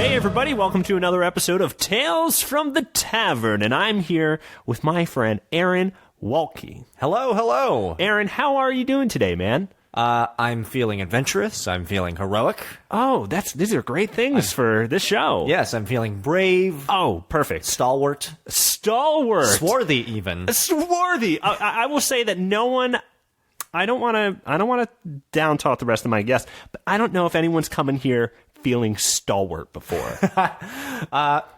Hey everybody, welcome to another episode of Tales from the Tavern, and I'm here with my friend Aaron Waltke. Hello, hello. Aaron, how are you doing today, man? I'm feeling adventurous. I'm feeling heroic. Oh, these are great things for this show. Yes, I'm feeling brave. Oh, perfect. Stalwart. Swarthy, even. Swarthy. I will say that no one. I don't want to down talk the rest of my guests, but I don't know if anyone's coming here feeling stalwart before.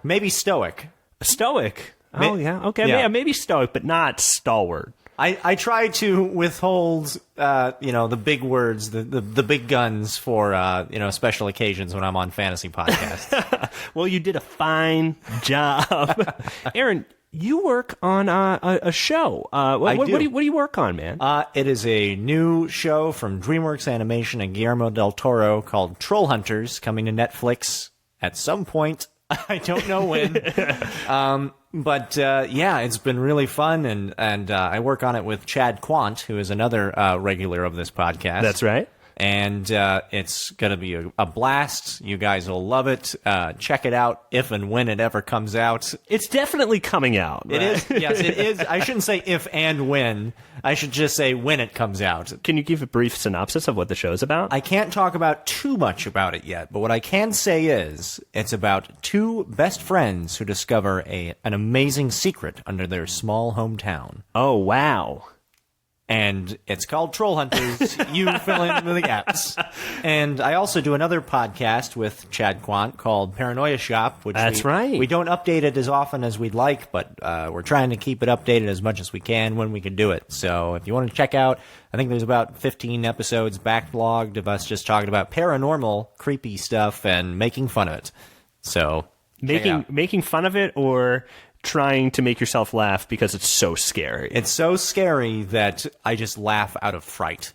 Maybe stoic. Stoic. Oh, yeah. Okay. Yeah, maybe stoic, but not stalwart. I try to withhold, the big words, the big guns for, special occasions when I'm on fantasy podcasts. Well, you did a fine job. Aaron, you work on a show. What do you work on, man? It is a new show from DreamWorks Animation and Guillermo del Toro called Troll Hunters, coming to Netflix at some point. I don't know when. But it's been really fun, and I work on it with Chad Quant, who is another regular of this podcast. That's right. And it's going to be a blast. You guys will love it. Check it out if and when it ever comes out. It's definitely coming out. Right? It is. Yes, it is. I shouldn't say if and when. I should just say when it comes out. Can you give a brief synopsis of what the show's about? I can't talk about too much about it yet, but what I can say is it's about two best friends who discover an amazing secret under their small hometown. Oh, wow. And it's called Troll Hunters. You fill in the gaps. And I also do another podcast with Chad Quant called Paranoia Shop, which we don't update it as often as we'd like, but we're trying to keep it updated as much as we can when we can do it. So if you want to check out, I think there's about 15 episodes backlogged of us just talking about paranormal, creepy stuff and making fun of it. So making fun of it, or trying to make yourself laugh because it's so scary. It's so scary that I just laugh out of fright.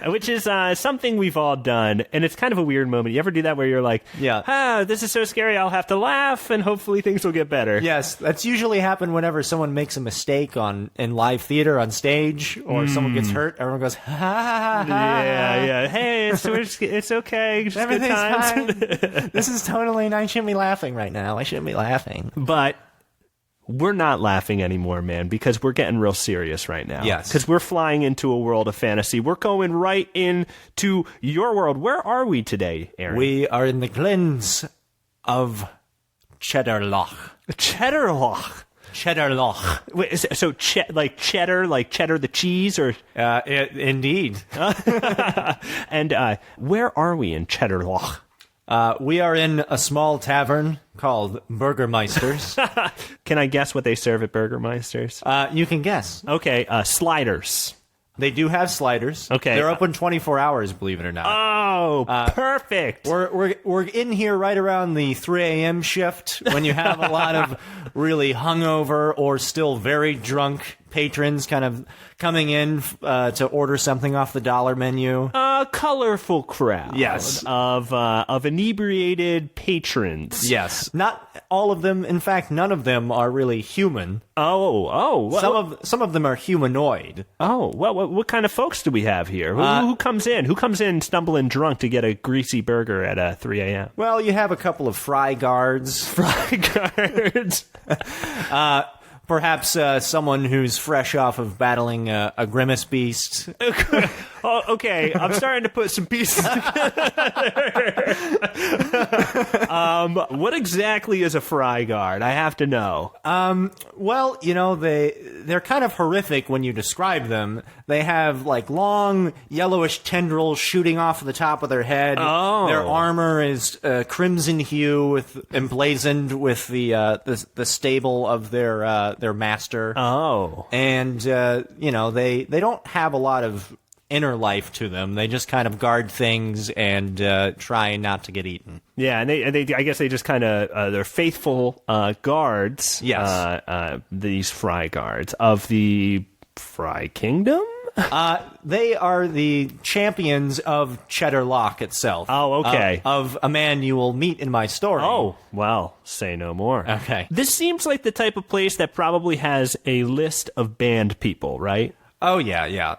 Which is something we've all done, and it's kind of a weird moment. You ever do that where you're like, this is so scary, I'll have to laugh, and hopefully things will get better? Yes, that's usually happened whenever someone makes a mistake in live theater on stage, or someone gets hurt, everyone goes, ha, ha, ha, ha. Yeah. Hey, it's okay. Just everything's good times. fine. This is totally, I shouldn't be laughing right now. I shouldn't be laughing. But we're not laughing anymore, man, because we're getting real serious right now. Yes. Because we're flying into a world of fantasy. We're going right into your world. Where are we today, Aaron? We are in the glens of Cheddarloch. Cheddarloch. Cheddarloch. Wait, so like cheddar the cheese, or? Indeed. And where are we in Cheddarloch? We are in a small tavern called Burgermeister's. Can I guess what they serve at Burgermeister's? You can guess. Okay, sliders. They do have sliders. Okay. They're open 24 hours, believe it or not. Oh, perfect. We're in here right around the 3 a.m. shift when you have a lot of really hungover or still very drunk patrons kind of coming in to order something off the dollar menu. A colorful crowd. Yes. Of inebriated patrons. Yes. Not all of them. In fact, none of them are really human. Oh. Some of them are humanoid. Oh, well, what kind of folks do we have here? Who comes in? Who comes in stumbling drunk to get a greasy burger at 3 a.m.? Well, you have a couple of fry guards. Fry guards. Perhaps someone who's fresh off of battling a grimace beast. Oh, okay. I'm starting to put some pieces together. What exactly is a fry guard? I have to know. Well, they're kind of horrific when you describe them. They have like long yellowish tendrils shooting off the top of their head. Oh. Their armor is crimson hue, emblazoned with the stable of their master. Oh. And they don't have a lot of inner life to them. They just kind of guard things and try not to get eaten. Yeah, and they I guess they just kind of they're faithful guards. Yes, these fry guards of the Fry Kingdom. They are the champions of Cheddarloch itself. Oh, okay. Of a man you will meet in my story. Oh, well, say no more. Okay. This seems like the type of place that probably has a list of banned people, right? Oh, yeah.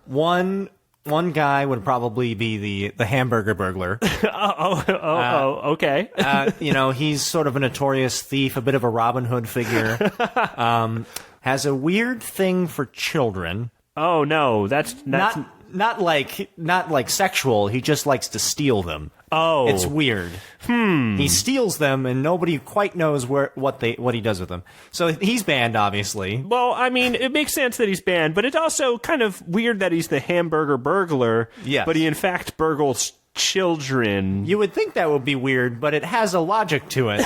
One One guy would probably be the hamburger burglar. Okay. He's sort of a notorious thief, a bit of a Robin Hood figure. Has a weird thing for children. Oh no, that's not like sexual. He just likes to steal them. Oh, it's weird. He steals them, and nobody quite knows what he does with them. So he's banned, obviously. Well, I mean, it makes sense that he's banned, but it's also kind of weird that he's the hamburger burglar. Yes. But he in fact burgles children. You would think that would be weird, but it has a logic to it.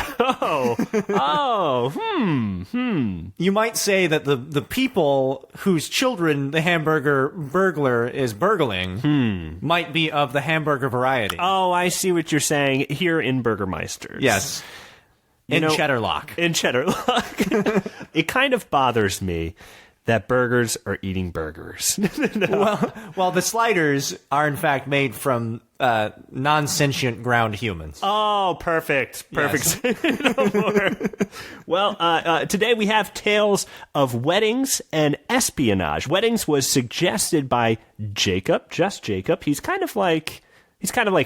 You might say that the people whose children the hamburger burglar is burgling might be of the hamburger variety. Oh, I see what you're saying here in Burgermeisters. Yes. In Cheddarlock. In Cheddarlock. It kind of bothers me that burgers are eating burgers. No. Well, the sliders are in fact made from non-sentient ground humans. Oh, perfect. Yes. No more. Well, today we have tales of weddings and espionage. Weddings was suggested by Jacob, just Jacob. He's kind of like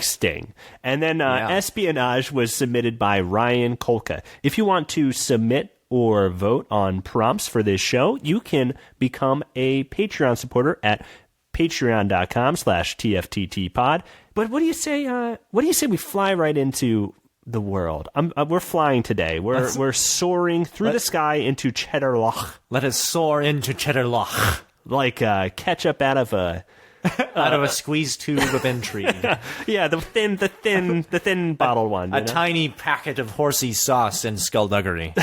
Sting. And then espionage was submitted by Ryan Kolka. If you want to submit or vote on prompts for this show, you can become a Patreon supporter at patreon.com/TFTTpod. But what do you say we fly right into the world? We're flying today. We're soaring through the sky into Cheddarlock. Let us soar into Cheddarlock. Like ketchup out of a squeeze tube of intrigue. Yeah, the thin bottle one. A tiny packet of horsey sauce and skullduggery.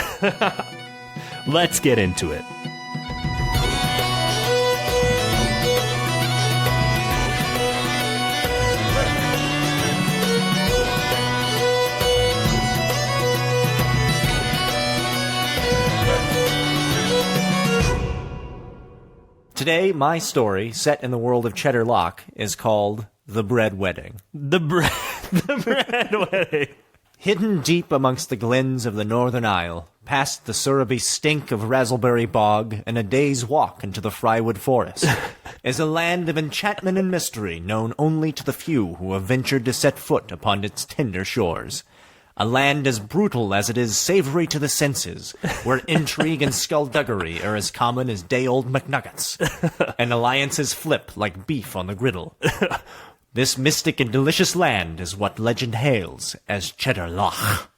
Let's get into it. Today, my story, set in the world of Cheddarlock, is called The Bread Wedding. The bread wedding. Hidden deep amongst the glens of the Northern Isle, past the syrupy stink of Razzleberry Bog and a day's walk into the Frywood Forest, is a land of enchantment and mystery known only to the few who have ventured to set foot upon its tender shores. A land as brutal as it is savory to the senses, where intrigue and skullduggery are as common as day-old McNuggets, and alliances flip like beef on the griddle. This mystic and delicious land is what legend hails as Cheddarlock.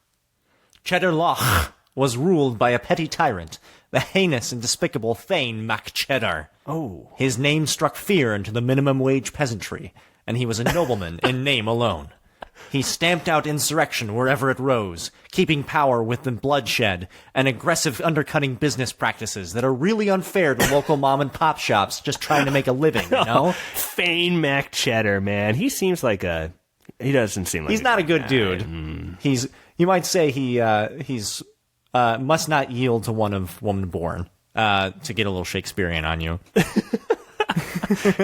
Cheddarlock was ruled by a petty tyrant, the heinous and despicable Thane Mac Cheddar. Oh. His name struck fear into the minimum wage peasantry, and he was a nobleman in name alone. He stamped out insurrection wherever it rose, keeping power with the bloodshed and aggressive undercutting business practices that are really unfair to local mom-and-pop shops just trying to make a living, you know? Thane Mac Cheddar, man. He seems like he doesn't seem like he's not a good dude. You might say he's must not yield to one of woman born, to get a little Shakespearean on you.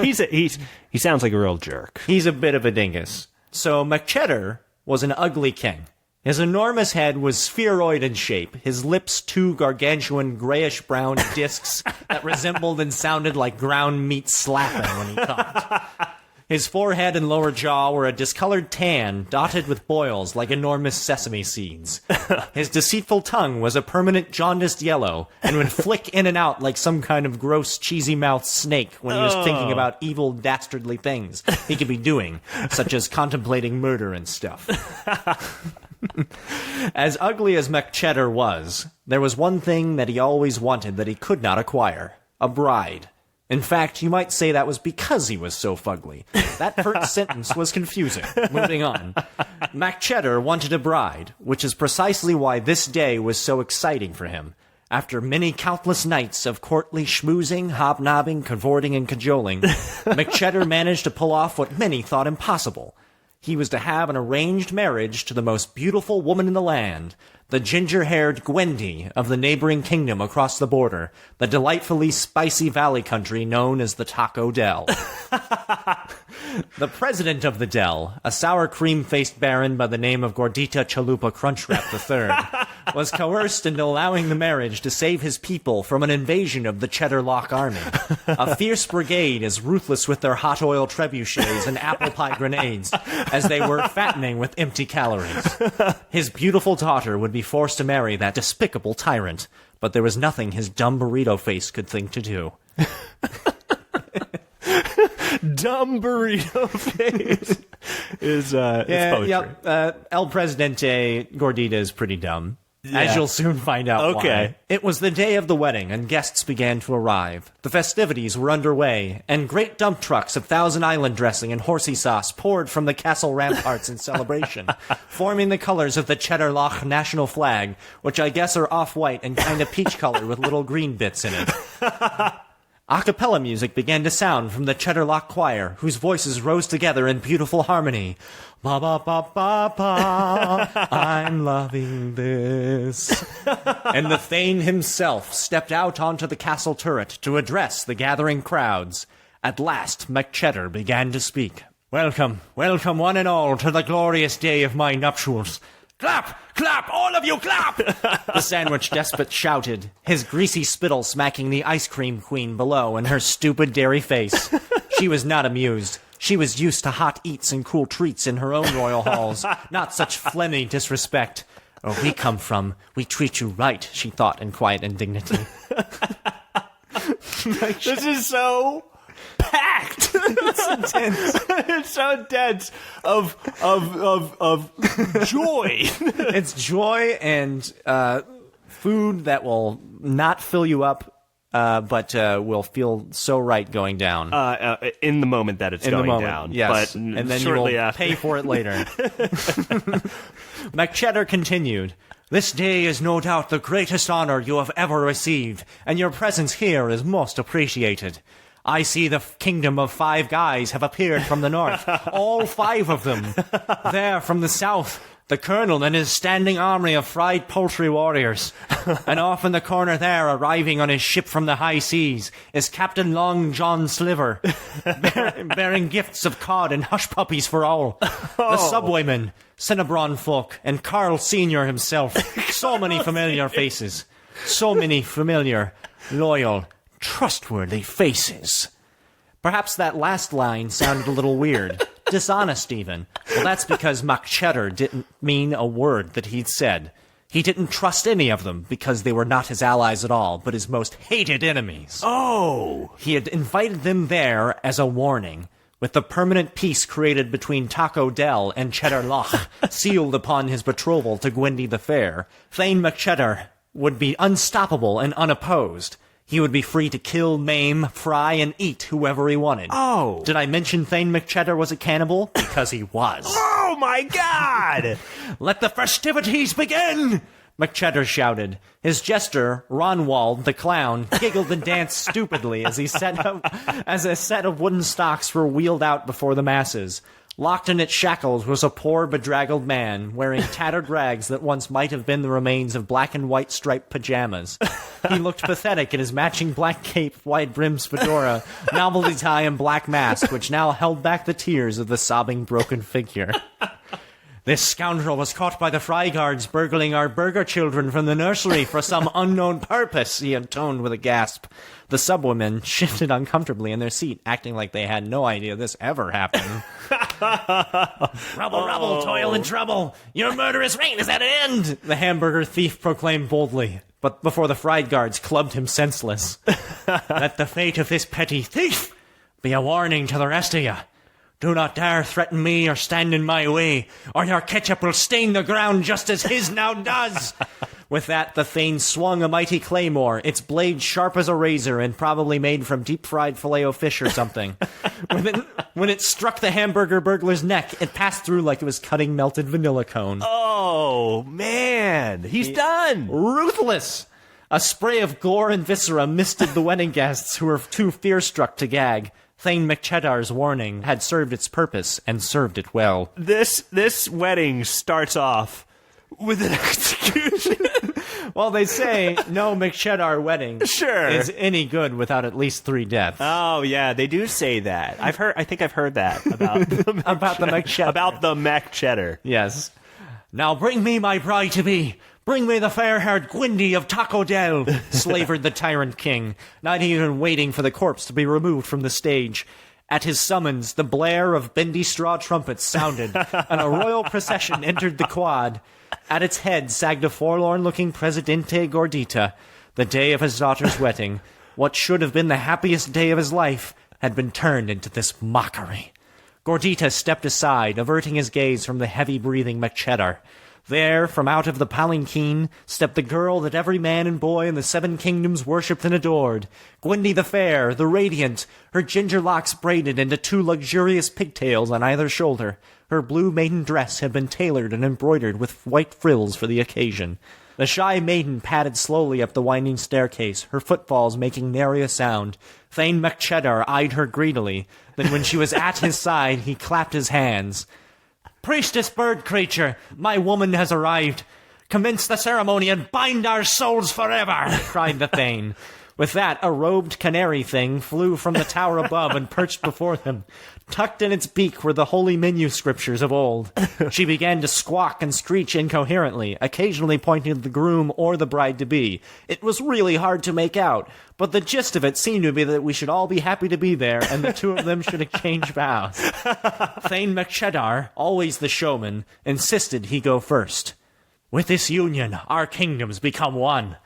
He sounds like a real jerk. He's a bit of a dingus. So MacCheddar was an ugly king. His enormous head was spheroid in shape, his lips two gargantuan grayish-brown discs that resembled and sounded like ground meat slapping when he talked. His forehead and lower jaw were a discolored tan, dotted with boils like enormous sesame seeds. His deceitful tongue was a permanent jaundiced yellow, and would flick in and out like some kind of gross, cheesy-mouthed snake when he was thinking about evil, dastardly things he could be doing, such as contemplating murder and stuff. As ugly as MacCheddar was, there was one thing that he always wanted that he could not acquire: a bride. In fact, you might say that was because he was so fugly. That first sentence was confusing. Moving on. MacCheddar wanted a bride, which is precisely why this day was so exciting for him. After many countless nights of courtly schmoozing, hobnobbing, cavorting, and cajoling, MacCheddar managed to pull off what many thought impossible. He was to have an arranged marriage to the most beautiful woman in the land, the ginger-haired Gwendy of the neighboring kingdom across the border, the delightfully spicy valley country known as the Taco Dell. The president of the Dell, a sour cream-faced baron by the name of Gordita Chalupa Crunchwrap III, was coerced into allowing the marriage to save his people from an invasion of the Cheddar Lock army. A fierce brigade as ruthless with their hot oil trebuchets and apple pie grenades as they were fattening with empty calories. His beautiful daughter would be forced to marry that despicable tyrant, but there was nothing his dumb burrito face could think to do. Dumb burrito face is poetry. Yep. El Presidente Gordita is pretty dumb. Yeah. As you'll soon find out why. It was the day of the wedding, and guests began to arrive. The festivities were underway, and great dump trucks of Thousand Island dressing and horsey sauce poured from the castle ramparts in celebration, forming the colors of the Cheddar Lock national flag, which I guess are off-white and kind of peach color with little green bits in it. A cappella music began to sound from the Cheddar Lock choir, whose voices rose together in beautiful harmony. Ba ba ba ba ba, I'm loving this. And the Thane himself stepped out onto the castle turret to address the gathering crowds. At last, MacCheddar began to speak. Welcome, welcome one and all to the glorious day of my nuptials. Clap! Clap! All of you clap! The sandwich despot shouted, his greasy spittle smacking the ice cream queen below in her stupid dairy face. She was not amused. She was used to hot eats and cool treats in her own royal halls, not such phlegmy disrespect. Where we come from, we treat you right, she thought in quiet indignity. This is so packed. It's intense. It's so intense of joy. It's joy and food that will not fill you up, but will feel so right going down. In the moment that it's going down. Yes, but and then you will pay for it later. MacCheddar continued. This day is no doubt the greatest honor you have ever received, and your presence here is most appreciated. I see the kingdom of 5 guys have appeared from the north, all 5 of them. There, from the south, the colonel and his standing army of fried poultry warriors. And off in the corner there, arriving on his ship from the high seas, is Captain Long John Sliver, bearing gifts of cod and hush puppies for all. The subwayman, Cinnabron folk, and Carl Sr. himself. So many familiar faces. So many familiar, loyal, trustworthy faces. Perhaps that last line sounded a little weird. Dishonest, even. Well, that's because MacCheddar didn't mean a word that he'd said. He didn't trust any of them because they were not his allies at all, but his most hated enemies. Oh! He had invited them there as a warning, with the permanent peace created between Taco Dell and Cheddar Lock sealed upon his betrothal to Gwendy the Fair. Thane MacCheddar would be unstoppable and unopposed. He would be free to kill, maim, fry, and eat whoever he wanted. Oh! Did I mention Thane MacCheddar was a cannibal? Because he was. Oh my God! Let the festivities begin! MacCheddar shouted. His jester, Ronwald the clown, giggled and danced stupidly as a set of wooden stocks were wheeled out before the masses. Locked in its shackles was a poor, bedraggled man, wearing tattered rags that once might have been the remains of black and white striped pajamas. He looked pathetic in his matching black cape, wide-brimmed fedora, novelty tie, and black mask, which now held back the tears of the sobbing, broken figure. This scoundrel was caught by the fry guards burgling our burger children from the nursery for some unknown purpose, he intoned with a gasp. The subwomen shifted uncomfortably in their seat, acting like they had no idea this ever happened. Rubble, rubble, toil and trouble. Your murderous reign is at an end, the hamburger thief proclaimed boldly. But before the fried guards clubbed him senseless. Let the fate of this petty thief be a warning to the rest of you. Do not dare threaten me or stand in my way, or your ketchup will stain the ground just as his now does. With that, the Thane swung a mighty claymore, its blade sharp as a razor and probably made from deep-fried filet-o-fish or something. When it struck the hamburger burglar's neck, it passed through like it was cutting melted vanilla cone. Oh, man. He's done. Ruthless. A spray of gore and viscera misted the wedding guests who were too fear-struck to gag. Thane MacCheddar's warning had served its purpose, and served it well. This wedding starts off with an execution. Well, they say no McCheddar wedding is any good without at least 3 deaths. Oh, yeah, they do say that. I think I've heard that about the about the McCheddar. About the McCheddar. Yes. Now bring me my bride-to-be. Bring me the fair-haired Gwyndy of Taco Dell, slavered the tyrant king, not even waiting for the corpse to be removed from the stage. At his summons, the blare of bendy straw trumpets sounded, and a royal procession entered the quad. At its head sagged a forlorn-looking Presidente Gordita. The day of his daughter's wedding, what should have been the happiest day of his life, had been turned into this mockery. Gordita stepped aside, averting his gaze from the heavy-breathing McCheddar. There, from out of the palanquin, stepped the girl that every man and boy in the 7 kingdoms worshipped and adored. Gwyndy the Fair, the Radiant, her ginger locks braided into 2 luxurious pigtails on either shoulder. Her blue maiden dress had been tailored and embroidered with white frills for the occasion. The shy maiden padded slowly up the winding staircase, her footfalls making nary a sound. Thane McCheddar eyed her greedily. Then when she was at his side, he clapped his hands. "Priestess bird creature, my woman has arrived. Commence the ceremony and bind our souls forever," cried the Thane. With that, a robed canary thing flew from the tower above and perched before them. Tucked in its beak were the holy menu scriptures of old. She began to squawk and screech incoherently, occasionally pointing to the groom or the bride-to-be. It was really hard to make out, but the gist of it seemed to be that we should all be happy to be there, and the 2 of them should exchange vows. Thane McCheddar, always the showman, insisted he go first. "With this union, our kingdoms become one.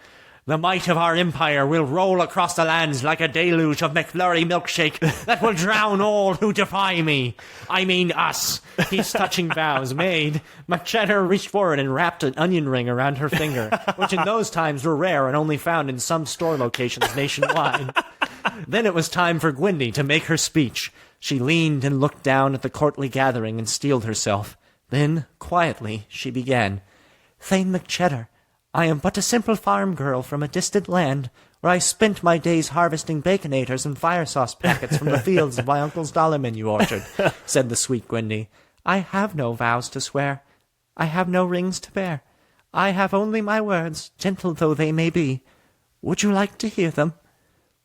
The might of our empire will roll across the lands like a deluge of McFlurry milkshake that will drown all who defy me. I mean us." These touching vows made, McCheddar reached forward and wrapped an onion ring around her finger, which in those times were rare and only found in some store locations nationwide. Then it was time for Gwyndy to make her speech. She leaned and looked down at the courtly gathering and steeled herself. Then, quietly, she began. "Thane McCheddar, I am but a simple farm girl from a distant land, where I spent my days harvesting baconators and fire sauce packets from the fields of my uncle's dollar menu orchard," said the sweet Gwyndy. "I have no vows to swear. I have no rings to bear. I have only my words, gentle though they may be. Would you like to hear them?"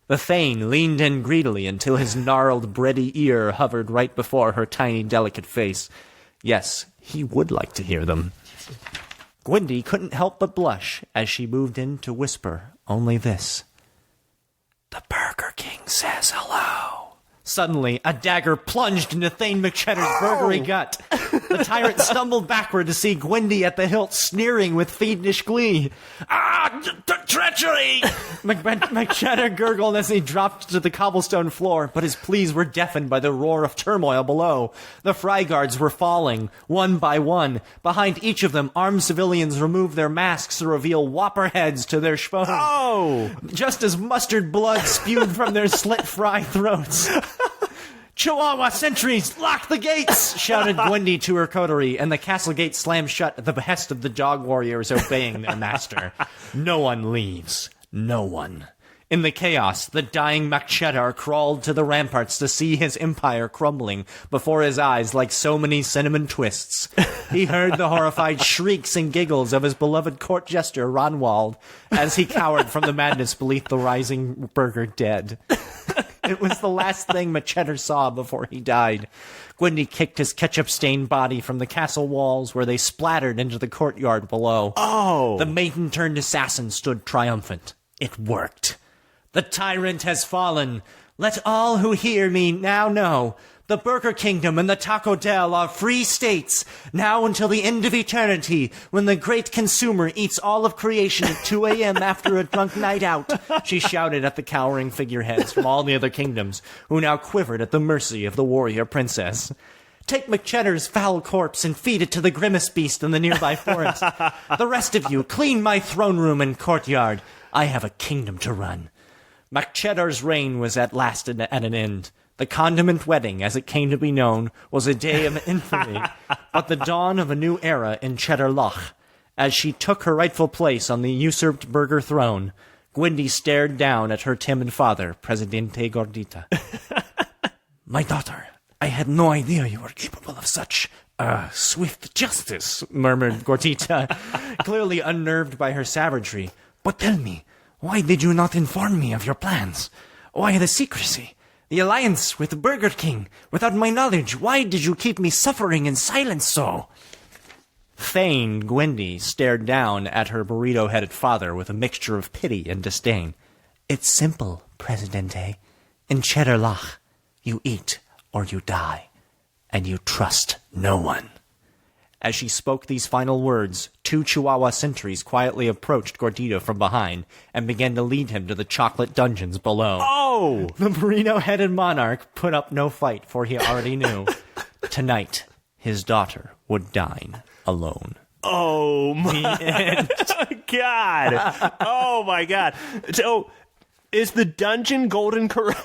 The Thane leaned in greedily until his gnarled, bready ear hovered right before her tiny, delicate face. Yes, he would like to hear them. Gwyndy couldn't help but blush as she moved in to whisper only this. "The Burger King says hello." Suddenly, a dagger plunged into Thane McCheddar's burgery gut. The tyrant stumbled backward to see Gwyndy at the hilt, sneering with fiendish glee. "Ah, treachery!" McCheddar gurgled as he dropped to the cobblestone floor, but his pleas were deafened by the roar of turmoil below. The fry guards were falling, one by one. Behind each of them, armed civilians removed their masks to reveal whopper heads to their schmoes. Oh! Just as mustard blood spewed from their slit fry throats. "Chihuahua sentries, lock the gates!" shouted Gwyndy to her coterie, and the castle gate slammed shut at the behest of the dog warriors obeying their master. No one leaves. No one. In the chaos, the dying McCheddar crawled to the ramparts to see his empire crumbling before his eyes like so many cinnamon twists. He heard the horrified shrieks and giggles of his beloved court jester Ronwald as he cowered from the madness beneath the rising burger dead. It was the last thing McCheddar saw before he died. Gwyndy kicked his ketchup-stained body from the castle walls where they splattered into the courtyard below. Oh! The maiden-turned assassin stood triumphant. It worked. "The tyrant has fallen. Let all who hear me now know. The Burger Kingdom and the Taco Dell are free states, now until the end of eternity, when the great consumer eats all of creation at 2 a.m. after a drunk night out," she shouted at the cowering figureheads from all the other kingdoms, who now quivered at the mercy of the warrior princess. "Take McCheddar's foul corpse and feed it to the grimace beast in the nearby forest. The rest of you, clean my throne room and courtyard. I have a kingdom to run." McCheddar's reign was at last at an end. The condiment wedding, as it came to be known, was a day of infamy, but the dawn of a new era in Cheddar Loch. As she took her rightful place on the usurped burger throne, Gwyndy stared down at her timid father, Presidente Gordita. "My daughter, I had no idea you were capable of such Swift justice, murmured Gordita, clearly unnerved by her savagery. But tell me, why did you not inform me of your plans? Why the secrecy? The alliance with Burger King, without my knowledge, why did you keep me suffering in silence so? Thane Gwendy stared down at her burrito-headed father with a mixture of pity and disdain. It's simple, Presidente. In Cheddar Loch, you eat or you die, and you trust no one. As she spoke these final words, 2 Chihuahua sentries quietly approached Gordito from behind and began to lead him to the chocolate dungeons below. Oh! The burrito-headed monarch put up no fight, for he already knew. Tonight, his daughter would dine alone. Oh, my God. Oh, my God. So, is the dungeon Golden Corral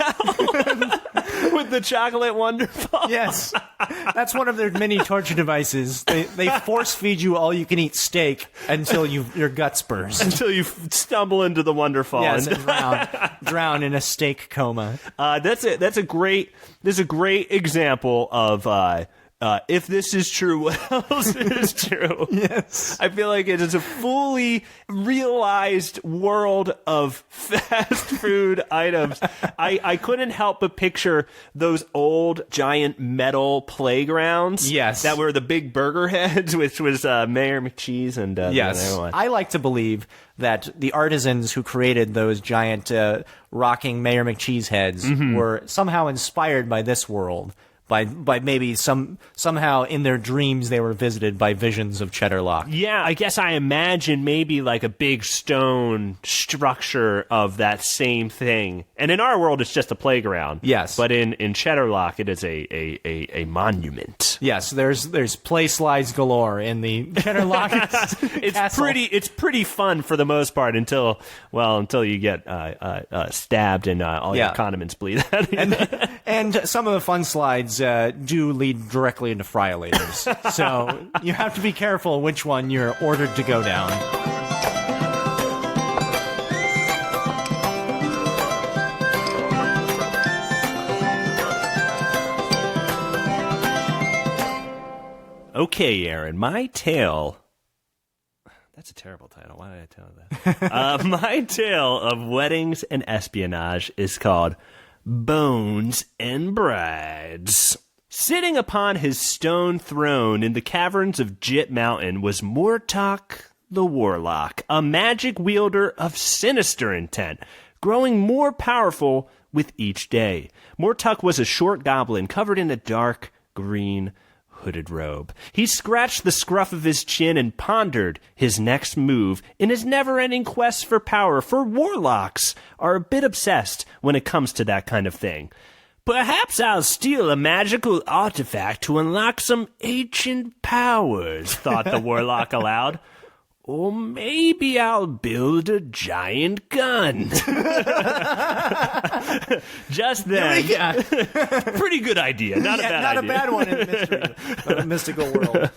with the chocolate wonderful? Yes. That's one of their many torture devices. They force feed you all you can eat steak until your guts burst. Until you stumble into the wonderful. Yes, and drown in a steak coma. That's a great example of if this is true, what else is true? Yes. I feel like it is a fully realized world of fast food items. I couldn't help but picture those old giant metal playgrounds. Yes. That were the big burger heads, which was Mayor McCheese and yes. the other one. I like to believe that the artisans who created those giant rocking Mayor McCheese heads were somehow inspired by this world. By maybe somehow in their dreams they were visited by visions of Cheddar Loch. Yeah, I guess I imagine maybe like a big stone structure of that same thing. And in our world, it's just a playground. Yes, but in Cheddar Loch, it is a monument. Yes, there's play slides galore in the Cheddar Loch. It's pretty fun for the most part until you get stabbed and all your condiments bleed out. And some of the fun slides do lead directly into friolators. So you have to be careful which one you're ordered to go down. Okay, Aaron, my tale... That's a terrible title. Why did I tell you that? My tale of weddings and espionage is called Bones and Brides. Sitting upon his stone throne in the caverns of Jit Mountain was Mortok the Warlock, a magic wielder of sinister intent, growing more powerful with each day. Mortok was a short goblin covered in a dark green hooded robe. He scratched the scruff of his chin and pondered his next move in his never-ending quest for power, for warlocks are a bit obsessed when it comes to that kind of thing. Perhaps I'll steal a magical artifact to unlock some ancient powers, thought the warlock aloud. Or maybe I'll build a giant gun. Just then. Pretty good idea. Not a bad idea. Not a bad one in the mystical world.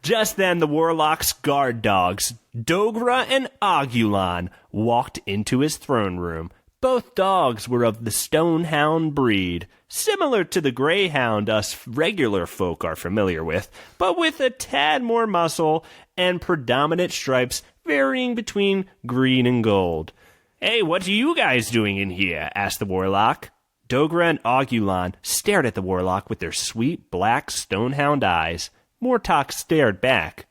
Just then, the warlock's guard dogs, Dogra and Agulon, walked into his throne room. Both dogs were of the Stonehound breed, similar to the Greyhound us regular folk are familiar with, but with a tad more muscle and predominant stripes varying between green and gold. Hey, what are you guys doing in here? Asked the warlock. Dogra and Agulon stared at the warlock with their sweet black Stonehound eyes. Mortok stared back.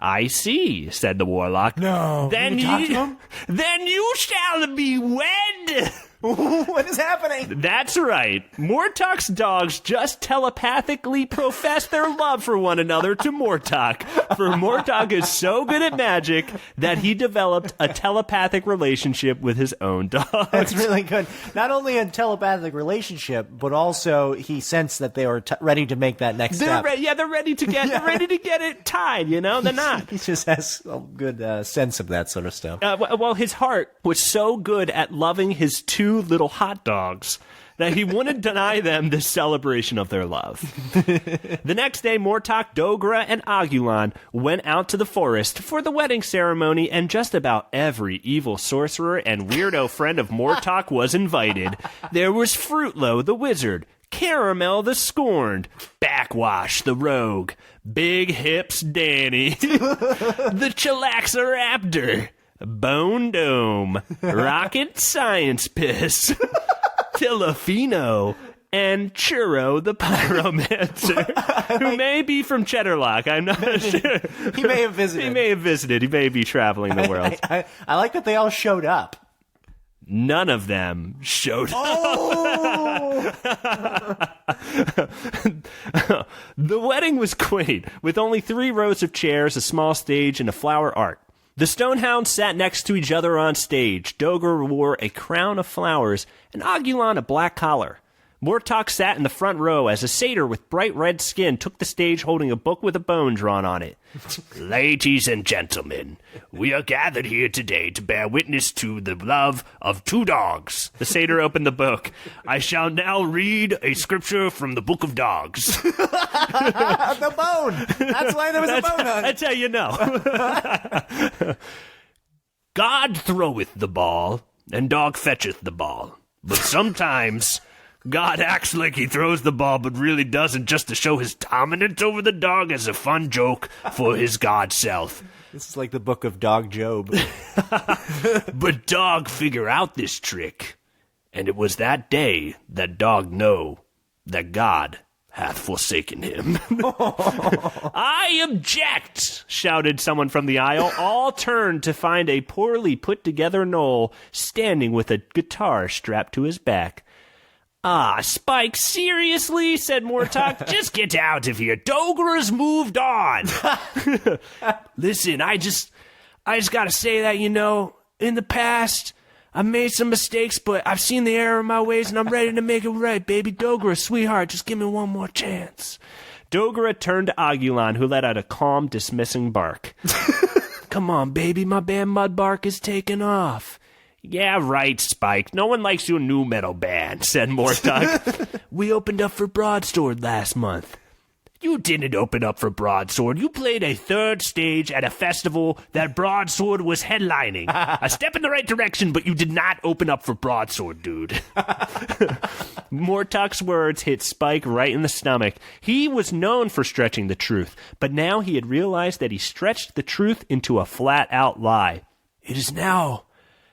I see, said the warlock. No. Then you shall be wed. What is happening? That's right. Mortok's dogs just telepathically profess their love for one another to Mortok. For Mortok is so good at magic that he developed a telepathic relationship with his own dogs. That's really good. Not only a telepathic relationship, but also he sensed that they were ready to make that next step. They're ready to get it tied, you know? They're not. He just has a good sense of that sort of stuff. Well, his heart was so good at loving his two little hot dogs that he wouldn't deny them this celebration of their love. The next day, Mortok, Dogra, and Agulon went out to the forest for the wedding ceremony, and just about every evil sorcerer and weirdo friend of Mortok was invited. There was Fruitlow the wizard, Caramel the Scorned, Backwash the Rogue, Big Hips Danny, the Chillaxoraptor, Bone Dome, Rocket Science Piss, Tilafino, and Churro the Pyromancer, who may be from Cheddarlock. I'm not sure. He may have visited. He may have visited. He may be traveling the world. I like that they all showed up. None of them showed up. The wedding was quaint, with only 3 rows of chairs, a small stage, and a flower ark. The Stonehounds sat next to each other on stage. Dogger wore a crown of flowers, and Agulon a black collar. Mortok sat in the front row as a satyr with bright red skin took the stage holding a book with a bone drawn on it. Ladies and gentlemen, we are gathered here today to bear witness to the love of 2 dogs. The satyr opened the book. I shall now read a scripture from the Book of Dogs. The bone! That's why there was a bone on it. That's how you know. God throweth the ball, and dog fetcheth the ball. But sometimes God acts like he throws the ball but really doesn't, just to show his dominance over the dog as a fun joke for his God self. This is like the Book of Dog Job. But dog figure out this trick, and it was that day that dog know that God hath forsaken him. I object, shouted someone from the aisle. All turned to find a poorly put together Knoll standing with a guitar strapped to his back. Ah, Spike, seriously? Said Mortok. Just get out of here. Dogger's moved on. Listen, I just gotta say that, in the past, I made some mistakes, but I've seen the error in my ways, and I'm ready to make it right, baby. Dogera, sweetheart, just give me one more chance. Dogera turned to Agulon, who let out a calm, dismissing bark. Come on, baby, my band Mudbark is taking off. Yeah, right, Spike. No one likes your new metal band, said Mortok. We opened up for Broadsword last month. You didn't open up for Broadsword. You played a 3rd stage at a festival that Broadsword was headlining. A step in the right direction, but you did not open up for Broadsword, dude. Mortok's words hit Spike right in the stomach. He was known for stretching the truth, but now he had realized that he stretched the truth into a flat-out lie. It is now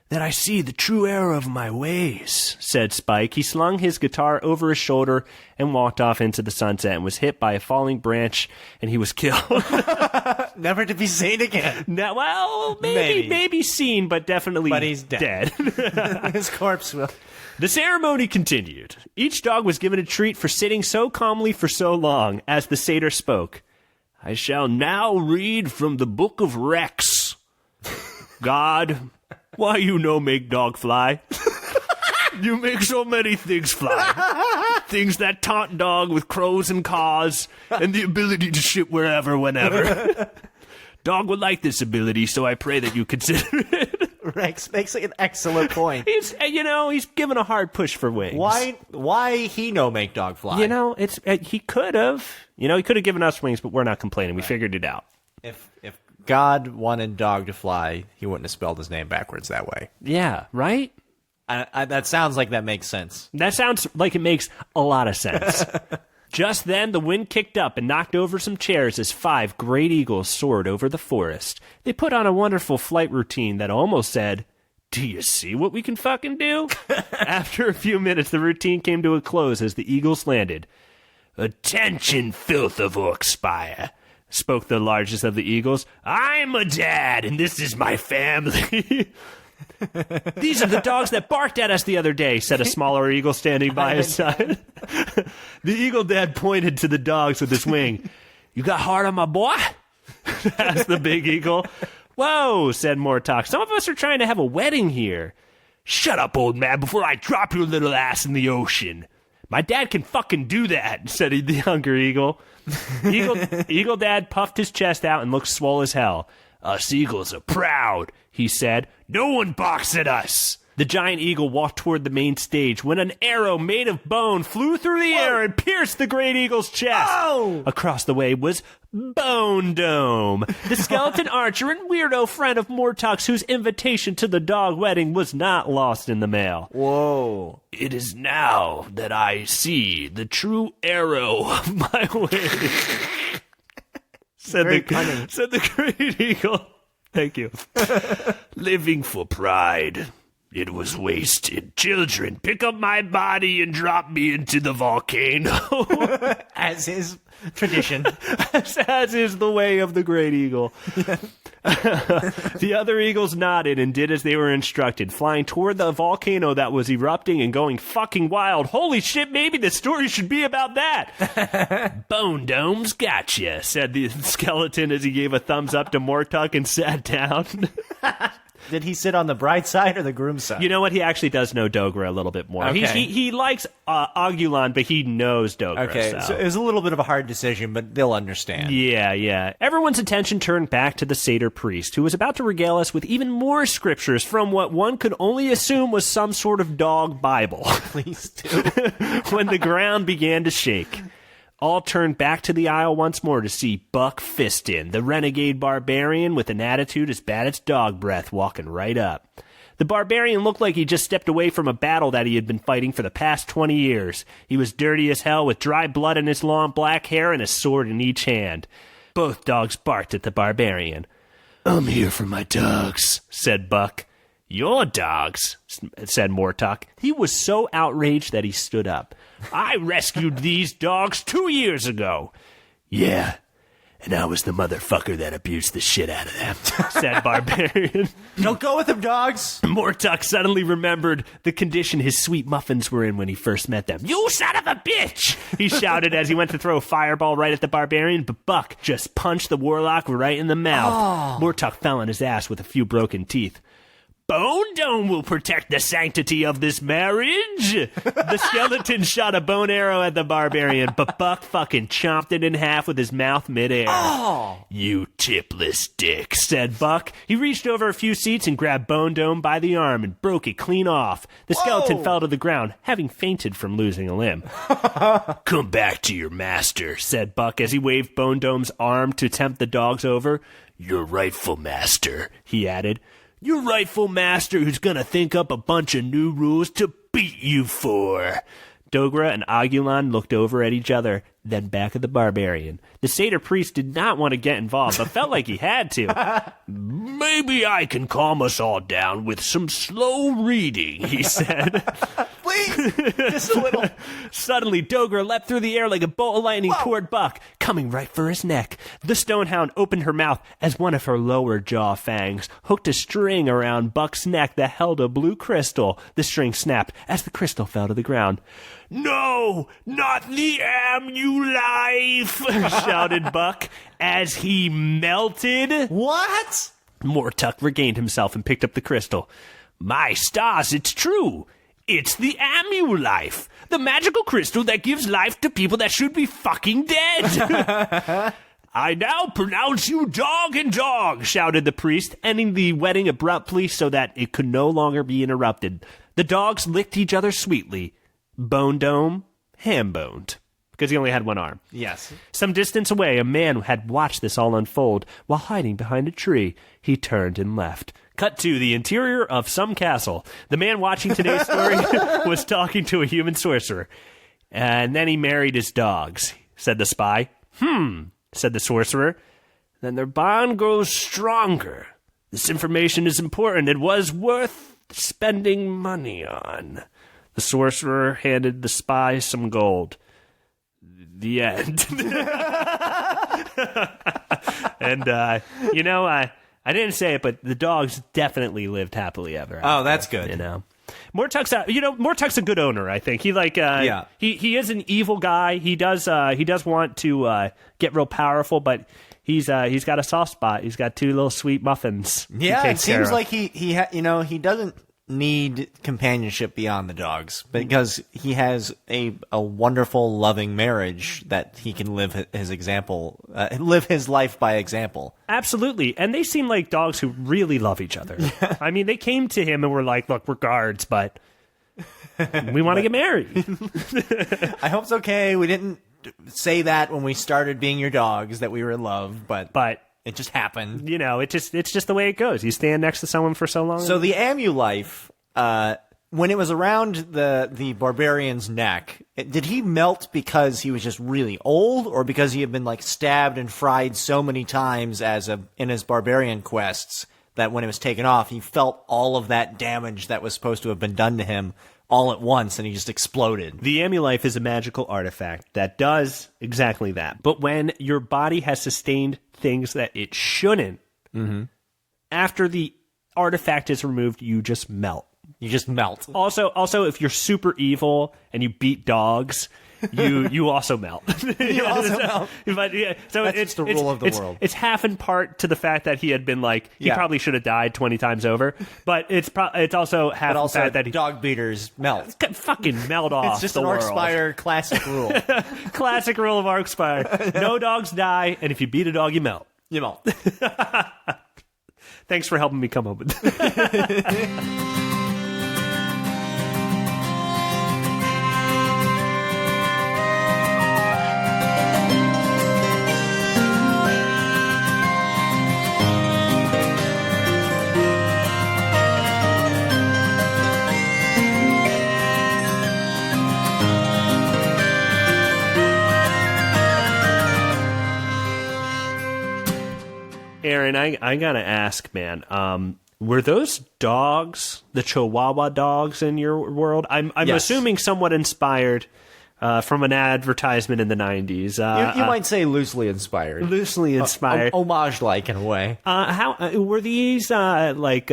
that I see the true error of my ways, said Spike. He slung his guitar over his shoulder and walked off into the sunset and was hit by a falling branch, and he was killed. Never to be seen again. No, well, maybe seen, but definitely but he's dead. His corpse will. The ceremony continued. Each dog was given a treat for sitting so calmly for so long. As the satyr spoke, I shall now read from the Book of Rex. God, why you no make dog fly? You make so many things fly. Things that taunt dog with crows and caws, and the ability to shit wherever, whenever. Dog would like this ability, so I pray that you consider it. Rex makes an excellent point. He's given a hard push for wings. Why he no make dog fly? He could have. He could have given us wings, but we're not complaining. We figured it out. If God wanted dog to fly, he wouldn't have spelled his name backwards that way. Yeah, right? That sounds like that makes sense. That sounds like it makes a lot of sense. Just then, the wind kicked up and knocked over some chairs as 5 great eagles soared over the forest. They put on a wonderful flight routine that almost said, do you see what we can fucking do? After a few minutes, the routine came to a close as the eagles landed. Attention, filth of Orkspire, spoke the largest of the eagles. I'm a dad, and this is my family. These are the dogs that barked at us the other day, said a smaller eagle standing by his side. The eagle dad pointed to the dogs with his wing. You got hard on my boy? asked the big eagle. Whoa, said Mortok. Some of us are trying to have a wedding here. Shut up, old man, before I drop your little ass in the ocean. My dad can fucking do that, said the younger eagle. Eagle dad puffed his chest out and looked swole as hell. Us eagles are proud, he said. No one barks at us. The giant eagle walked toward the main stage when an arrow made of bone flew through the air and pierced the great eagle's chest. Oh! Across the way was Bone Dome, the skeleton archer and weirdo friend of Mortuck's, whose invitation to the dog wedding was not lost in the mail. Whoa. It is now that I see the true arrow of my way, said the great eagle. Thank you. Living for pride. It was wasted. Children, pick up my body and drop me into the volcano. As is tradition. as is the way of the great eagle. The other eagles nodded and did as they were instructed, flying toward the volcano that was erupting and going fucking wild. Holy shit, maybe the story should be about that. Bone Dome's gotcha, said the skeleton as he gave a thumbs up to Mortuck and sat down. Did he sit on the bride side or the groom side? You know what? He actually does know Dogra a little bit more. Okay. He likes Agulon, but he knows Dogra. Okay, so it was a little bit of a hard decision, but they'll understand. Yeah. Everyone's attention turned back to the satyr priest, who was about to regale us with even more scriptures from what one could only assume was some sort of dog Bible. Please do. When the ground began to shake, all turned back to the aisle once more to see Buck Fistin, the renegade barbarian with an attitude as bad as dog breath, walking right up. The barbarian looked like he just stepped away from a battle that he had been fighting for the past 20 years. He was dirty as hell, with dry blood in his long black hair and a sword in each hand. Both dogs barked at the barbarian. "I'm here for my dogs," said Buck. "Your dogs," said Mortuck. He was so outraged that he stood up. "I rescued these dogs 2 years ago." "Yeah, and I was the motherfucker that abused the shit out of them," said Barbarian. Don't go with them, dogs. Mortuck suddenly remembered the condition his sweet muffins were in when he first met them. "You son of a bitch!" he shouted as he went to throw a fireball right at the barbarian, but Buck just punched the warlock right in the mouth. Mortuck fell on his ass with a few broken teeth. "Bone Dome will protect the sanctity of this marriage." The skeleton shot a bone arrow at the barbarian, but Buck fucking chomped it in half with his mouth midair. "You tipless dick," said Buck. He reached over a few seats and grabbed Bone Dome by the arm and broke it clean off. The skeleton fell to the ground, having fainted from losing a limb. "Come back to your master," said Buck as he waved Bone Dome's arm to tempt the dogs over. "Your rightful master," he added. "Your rightful master who's gonna think up a bunch of new rules to beat you for." Dogra and Agulon looked over at each other, then back at the barbarian. The satyr priest did not want to get involved, but felt like he had to. "Maybe I can calm us all down with some slow reading," he said. Please, just a little. Suddenly, Dogra leapt through the air like a bolt of lightning toward Buck, coming right for his neck. The stonehound opened her mouth as one of her lower jaw fangs hooked a string around Buck's neck that held a blue crystal. The string snapped as the crystal fell to the ground. "No, not the Amulife!" shouted Buck as he melted. What? Mortuck regained himself and picked up the crystal. "My stars, it's true. It's the Amulife, the magical crystal that gives life to people that should be fucking dead." "I now pronounce you dog and dog," shouted the priest, ending the wedding abruptly so that it could no longer be interrupted. The dogs licked each other sweetly. Bone Dome ham-boned, because he only had one arm. Yes. Some distance away, a man had watched this all unfold while hiding behind a tree. He turned and left. Cut to the interior of some castle. The man watching today's story was talking to a human sorcerer. "And then he married his dogs," said the spy. Said the sorcerer. "Then their bond grows stronger. This information is important. It was worth spending money on." The sorcerer handed the spy some gold. The end. And, I didn't say it, but the dogs definitely lived happily ever after. Oh, that's good. You know, Mortuck's a good owner. I think he he is an evil guy. He does want to get real powerful, but he's got a soft spot. He's got two little sweet muffins. Yeah, it seems like he doesn't need companionship beyond the dogs because he has a wonderful, loving marriage that he can live his example, live his life by example. Absolutely. And they seem like dogs who really love each other. Yeah. I mean, they came to him and were like, look, we're guards, but we want to get married. I hope it's okay. We didn't say that when we started being your dogs, that we were in love, but it just happened. You know, it's just the way it goes. You stand next to someone for so long. So the Amulife, when it was around the barbarian's neck, did he melt because he was just really old, or because he had been like stabbed and fried so many times in his barbarian quests that when it was taken off, he felt all of that damage that was supposed to have been done to him all at once, and he just exploded? The Amulife is a magical artifact that does exactly that. But when your body has sustained things that it shouldn't, after the artifact is removed, you just melt. You just melt. Also, if you're super evil and you beat dogs, you also melt. You also melt. But, yeah, so it's the rule of the world. It's half in part to the fact that he had been like, he probably should have died 20 times over, but it's also half the fact that dog beaters melt. Fucking melt off. It's just an Arkspire classic rule. Classic rule of Arkspire. No dogs die, and if you beat a dog, you melt. You melt. Thanks for helping me come up with that. Aaron, I gotta ask, man. Were those dogs, the Chihuahua dogs, in your world? I'm Yes. assuming somewhat inspired from an advertisement in the 90s. You might say loosely inspired. Loosely inspired. Homage-like, in a way. How were these like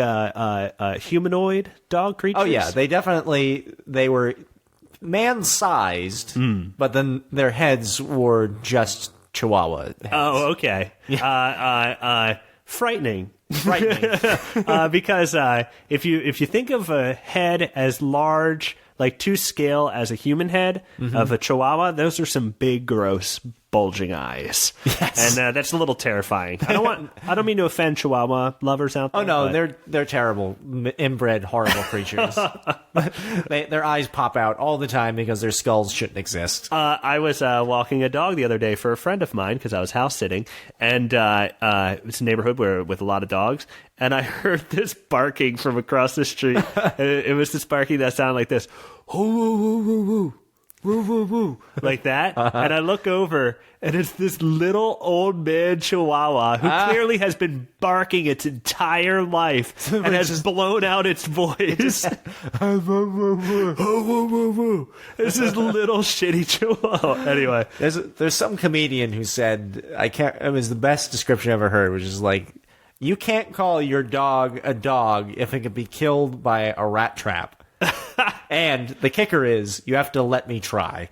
humanoid dog creatures? Oh, yeah. They were man-sized, but then their heads were just Chihuahua heads. Oh, okay. Frightening. Because if you think of a head as large, like to scale as a human head of a Chihuahua, those are some big, gross, bulging eyes. Yes. And that's a little terrifying. I don't mean to offend Chihuahua lovers out there. Oh no, they're terrible, inbred, horrible creatures. Their eyes pop out all the time because their skulls shouldn't exist. I was walking a dog the other day for a friend of mine because I was house sitting, and it's a neighborhood with a lot of dogs, and I heard this barking from across the street. It was this barking that sounded like this, woo woo woo woo woo. Woo, woo, woo, like that. And I look over, and it's this little old man Chihuahua who clearly has been barking its entire life and has blown out its voice. It's this little shitty Chihuahua. Anyway. There's some comedian who said, it was the best description I ever heard, which is like, you can't call your dog a dog if it can be killed by a rat trap. And the kicker is, you have to let me try.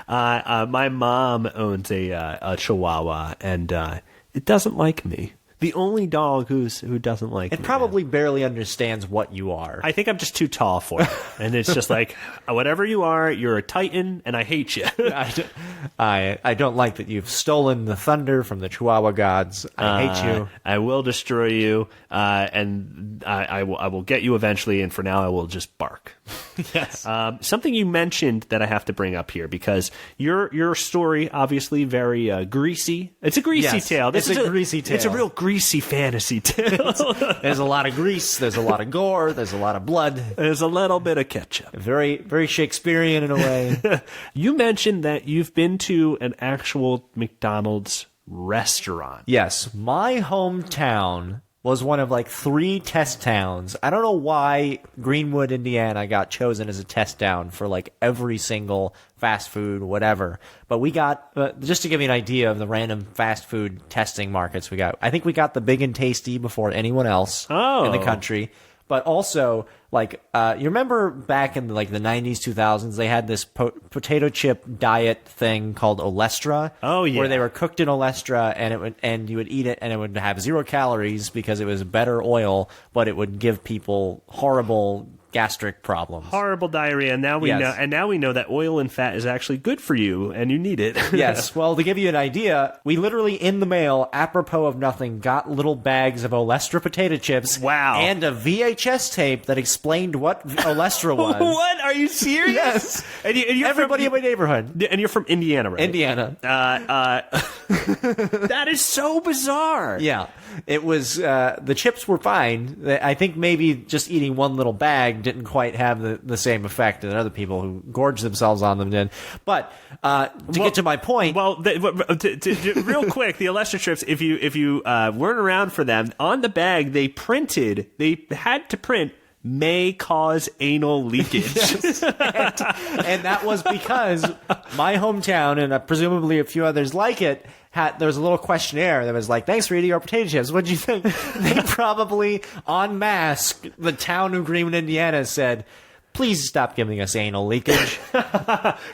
My mom owns a Chihuahua, and it doesn't like me. The only dog who doesn't like me. It probably barely understands what you are. I think I'm just too tall for it. And it's just like, whatever you are, you're a titan, and I hate you. I don't like that you've stolen the thunder from the Chihuahua gods. I hate you. I will destroy you, and I will get you eventually, and for now I will just bark. Yes. Something you mentioned that I have to bring up here, because your story, obviously very greasy. It's a greasy tale. It's a greasy tale. It's a real greasy fantasy tale. There's a lot of grease. There's a lot of gore. There's a lot of blood. There's a little bit of ketchup. Very, very Shakespearean in a way. You mentioned that you've been to an actual McDonald's restaurant. Yes. My hometown was one of like 3 test towns. I don't know why Greenwood, Indiana got chosen as a test town for like every single fast food, whatever. But we got, just to give you an idea of the random fast food testing markets we got, I think we got the Big and Tasty before anyone else in the country. but also like you remember back in like the 90s, 2000s, they had this potato chip diet thing called Olestra. Oh yeah, where they were cooked in Olestra, and you would eat it, and it would have 0 calories because it was better oil, but it would give people horrible gastric problems, horrible diarrhea. And now we know, that oil and fat is actually good for you, and you need it. Yes. Well, to give you an idea, we literally in the mail, apropos of nothing, got little bags of Olestra potato chips. Wow. And a VHS tape that explained what Olestra was. What? Are you serious? Yes. And you're everybody in my neighborhood. And you're from Indiana, right? Indiana. That is so bizarre. Yeah. It was, the chips were fine. I think maybe just eating one little bag didn't quite have the same effect that other people who gorged themselves on them did. But get to my point, real quick, the Olestra chips, if you weren't around for them, on the bag they had to print may cause anal leakage. Yes. and that was because my hometown and presumably a few others like it there was a little questionnaire that was like, thanks for eating our potato chips. What'd you think? They probably, en masse, the town of Greenwood, Indiana said, please stop giving us anal leakage.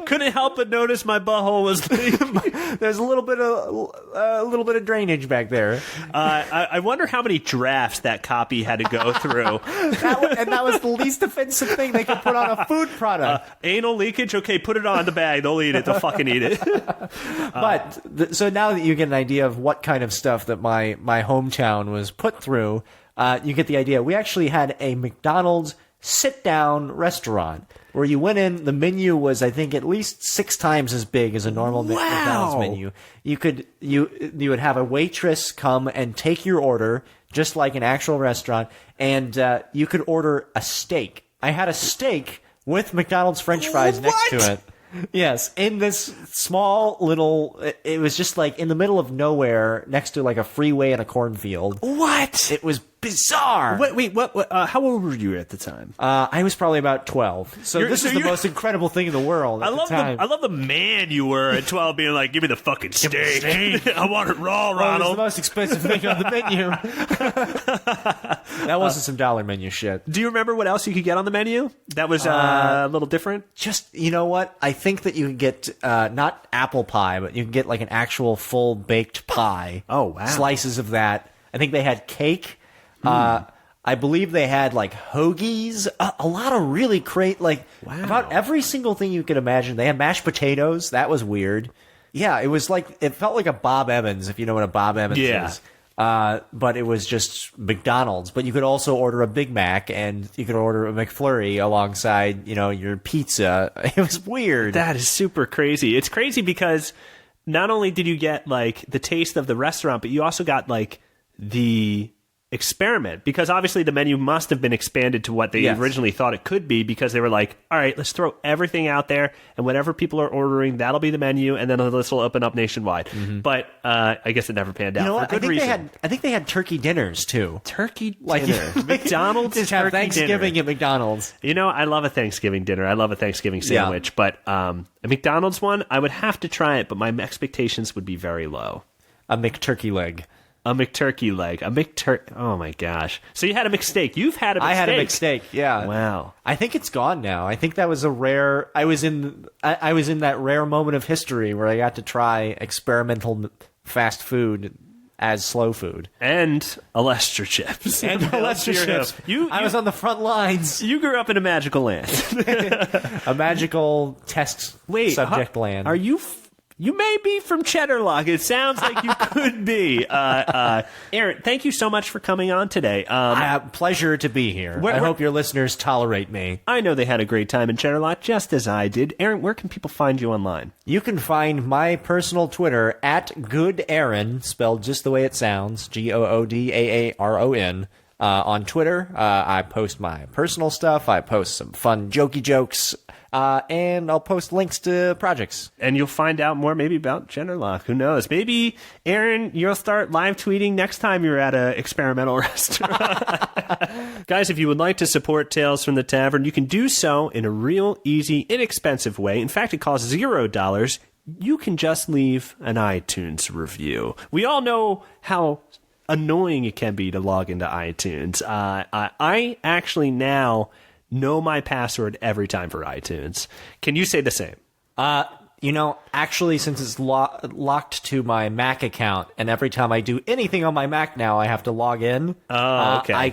Couldn't help but notice my butthole was leaking. There's a little bit of drainage back there. I wonder how many drafts that copy had to go through. That was the least offensive thing they could put on a food product. Anal leakage? Okay, put it on the bag. They'll eat it. They'll fucking eat it. So now that you get an idea of what kind of stuff that my hometown was put through, you get the idea. We actually had a McDonald's sit-down restaurant where you went in. The menu was, I think, at least 6 times as big as a normal McDonald's menu. You would have a waitress come and take your order, just like an actual restaurant, and you could order a steak. I had a steak with McDonald's French fries next to it. Yes, in this small little, it was just like in the middle of nowhere, next to like a freeway and a cornfield. What? It was bizarre. Wait, what? How old were you at the time? I was probably about 12. So this is the most incredible thing in the world at the time. I love the man you were at 12 being like, give me the fucking steak. I want it raw, Ronald. It was the most expensive thing on the menu. That wasn't some dollar menu shit. Do you remember what else you could get on the menu that was a little different? Just, you know what? I think that you could get, not apple pie, but you can get like an actual full baked pie. Oh, wow. Slices of that. I think they had cake. I believe they had like hoagies, a lot of really great, about every single thing you could imagine. They had mashed potatoes. That was weird. Yeah, it was like, it felt like a Bob Evans, if you know what a Bob Evans is. But it was just McDonald's. But you could also order a Big Mac, and you could order a McFlurry alongside, your pizza. It was weird. That is super crazy. It's crazy because not only did you get like the taste of the restaurant, but you also got like the experiment, because obviously the menu must have been expanded to what they originally thought it could be, because they were like, all right, let's throw everything out there, and whatever people are ordering, that'll be the menu, and then this will open up nationwide. But I guess it never panned out for good reason. I think they had turkey dinners too. Turkey dinner. McDonald's just have Thanksgiving at McDonald's. I love a Thanksgiving dinner. I love a Thanksgiving sandwich, but a McDonald's one, I would have to try it, but my expectations would be very low. A McTurkey leg. A McTurkey leg. Oh my gosh. So you had a McSteak. You've had a McSteak. I had a McSteak, yeah. Wow. I think it's gone now. I think that was a rare... I was in that rare moment of history where I got to try experimental fast food as slow food. And Olestra chips. And Olestra chips. I was on the front lines. You grew up in a magical land. A magical test subject land. Are you... You may be from Cheddarlock. It sounds like you could be. Aaron, thank you so much for coming on today. Pleasure to be here. I hope your listeners tolerate me. I know they had a great time in Cheddarlock, just as I did. Aaron, where can people find you online? You can find my personal Twitter at GoodAaron, spelled just the way it sounds, GOODAARON. On Twitter, I post my personal stuff. I post some fun jokey jokes. And I'll post links to projects. And you'll find out more maybe about Cheddarlock. Who knows? Maybe, Aaron, you'll start live tweeting next time you're at an experimental restaurant. Guys, if you would like to support Tales from the Tavern, you can do so in a real easy, inexpensive way. In fact, it costs $0. You can just leave an iTunes review. We all know how annoying it can be to log into iTunes. I actually now know my password every time for iTunes. Can you say the same? Actually, since it's locked to my Mac account, and every time I do anything on my Mac now, I have to log in. Oh, okay. I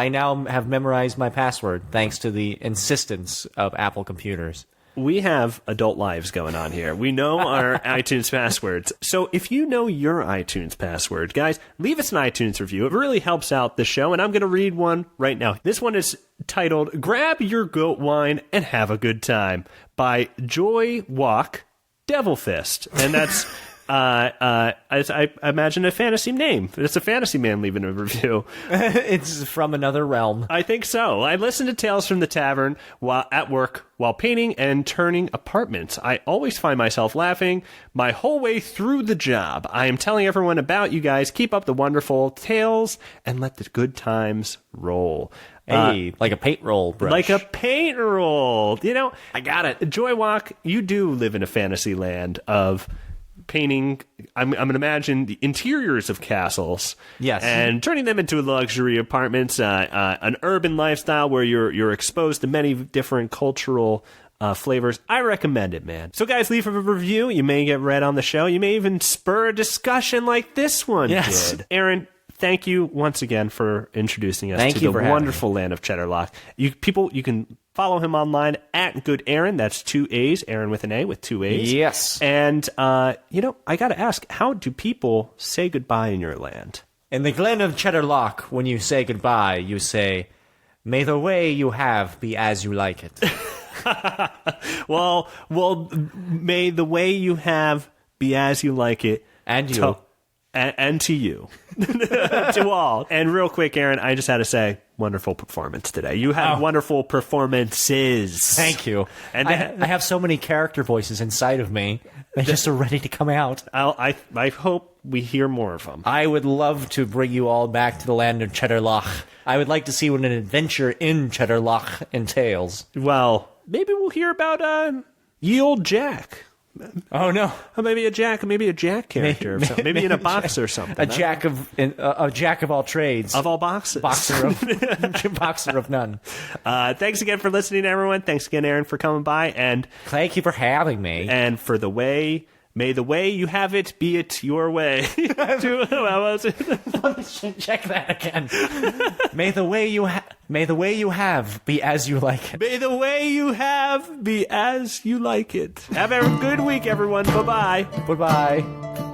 now have memorized my password thanks to the insistence of Apple computers. We have adult lives going on here. We know our iTunes passwords. So if you know your iTunes password, guys, leave us an iTunes review. It really helps out the show, and I'm going to read one right now. This one is titled, Grab Your Goat Wine and Have a Good Time by Joy Walk Devil Fist. And that's... I imagine a fantasy name. It's a fantasy man leaving a review. It's from another realm. I think so. I listen to Tales from the Tavern while at work, while painting and turning apartments. I always find myself laughing my whole way through the job. I am telling everyone about you guys. Keep up the wonderful tales and let the good times roll. Hey, like a paint roll brush. Like a paint roll. I got it. Joy Walk, you do live in a fantasy land of... painting, I'm going to imagine the interiors of castles, yes, and turning them into luxury apartments, an urban lifestyle where you're exposed to many different cultural flavors. I recommend it, man. So, guys, leave a review. You may get read on the show. You may even spur a discussion like this one did. Aaron, thank you once again for introducing us to the wonderful land of Cheddarlock. You can follow him online at Good Aaron. That's 2 A's. Aaron with an A with 2 A's. Yes. And, I got to ask, how do people say goodbye in your land? In the Glen of Cheddarlock, when you say goodbye, you say, may the way you have be as you like it. well, may the way you have be as you like it. And you. And to you. To all. And real quick, Aaron, I just had to say, wonderful performance today. You had wonderful performances. Thank you. And I have so many character voices inside of me. They just are ready to come out. I hope we hear more of them. I would love to bring you all back to the land of Cheddarlock. I would like to see what an adventure in Cheddarlock entails. Well, maybe we'll hear about Ye Old Jack. Oh no! Maybe a Jack character, maybe in a box or something. A jack of all trades, of all boxes, boxer of none. Thanks again for listening, everyone. Thanks again, Aaron, for coming by, and thank you for having me. And for the way. May the way you have it be it your way. How was it? Check that again. May the way you have be as you like it. May the way you have be as you like it. Have a good week, everyone. Bye-bye. Goodbye.